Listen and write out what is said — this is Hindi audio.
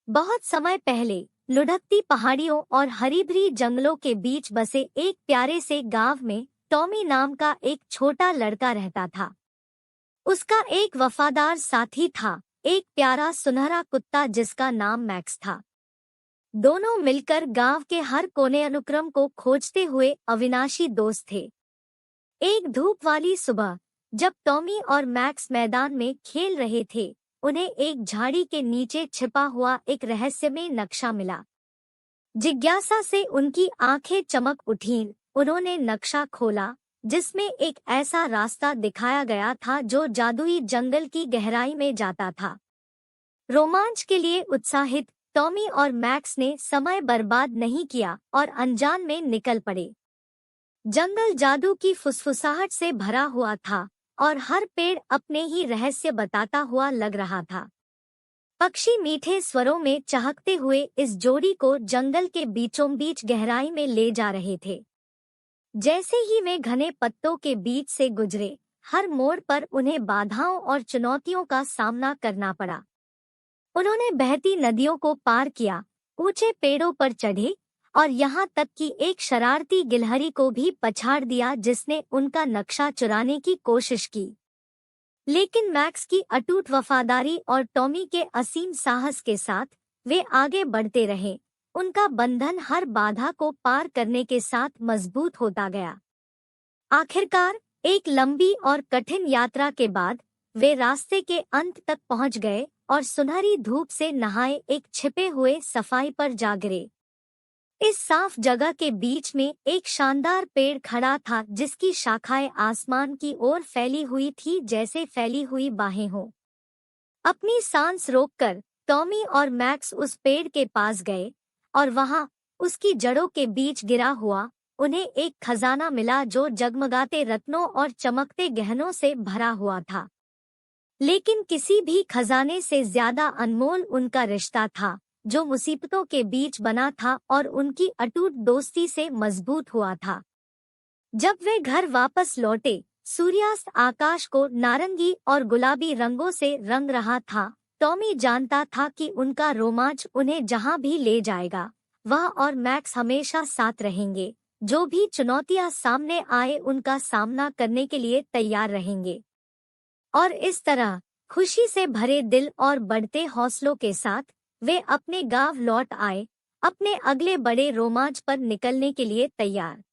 बहुत समय पहले लुढ़कती पहाड़ियों और हरी भरी जंगलों के बीच बसे एक प्यारे से गांव में टॉमी नाम का एक छोटा लड़का रहता था। उसका एक वफादार साथी था, एक प्यारा सुनहरा कुत्ता जिसका नाम मैक्स था। दोनों मिलकर गांव के हर कोने अनुक्रम को खोजते हुए अविनाशी दोस्त थे। एक धूप वाली सुबह जब टॉमी और मैक्स मैदान में खेल रहे थे, उन्हें एक झाड़ी के नीचे छिपा हुआ एक रहस्यमय नक्शा मिला। जिज्ञासा से उनकी आंखें चमक उठीं। उन्होंने नक्शा खोला, जिसमें एक ऐसा रास्ता दिखाया गया था जो जादुई जंगल की गहराई में जाता था। रोमांच के लिए उत्साहित टॉमी और मैक्स ने समय बर्बाद नहीं किया और अनजान में निकल पड़े। जंगल जादू की फुसफुसाहट से भरा हुआ था और हर पेड़ अपने ही रहस्य बताता हुआ लग रहा था। पक्षी मीठे स्वरों में चहकते हुए इस जोड़ी को जंगल के बीचों बीच गहराई में ले जा रहे थे। जैसे ही वे घने पत्तों के बीच से गुजरे, हर मोड़ पर उन्हें बाधाओं और चुनौतियों का सामना करना पड़ा। उन्होंने बहती नदियों को पार किया, ऊंचे पेड़ों पर चढ़े और यहाँ तक कि एक शरारती गिलहरी को भी पछाड़ दिया जिसने उनका नक्शा चुराने की कोशिश की। लेकिन मैक्स की अटूट वफादारी और टॉमी के असीम साहस के साथ वे आगे बढ़ते रहे। उनका बंधन हर बाधा को पार करने के साथ मजबूत होता गया। आखिरकार एक लंबी और कठिन यात्रा के बाद वे रास्ते के अंत तक पहुंच गए और सुनहरी धूप से नहाए एक छिपे हुए सफाई पर जा गिरे। इस साफ जगह के बीच में एक शानदार पेड़ खड़ा था जिसकी शाखाएं आसमान की ओर फैली हुई थी जैसे फैली हुई बाहें हों। अपनी सांस रोककर टॉमी और मैक्स उस पेड़ के पास गए और वहां उसकी जड़ों के बीच गिरा हुआ उन्हें एक खजाना मिला जो जगमगाते रत्नों और चमकते गहनों से भरा हुआ था। लेकिन किसी भी खजाने से ज्यादा अनमोल उनका रिश्ता था, जो मुसीबतों के बीच बना था और उनकी अटूट दोस्ती से मजबूत हुआ था। जब वे घर वापस लौटे, सूर्यास्त आकाश को नारंगी और गुलाबी रंगों से रंग रहा था। टॉमी जानता था कि उनका रोमांच उन्हें जहां भी ले जाएगा, वह और मैक्स हमेशा साथ रहेंगे। जो भी चुनौतियां सामने आए उनका सामना करने के लिए तैयार रहेंगे। और इस तरह खुशी से भरे दिल और बढ़ते हौसलों के साथ वे अपने गांव लौट आए, अपने अगले बड़े रोमांच पर निकलने के लिए तैयार।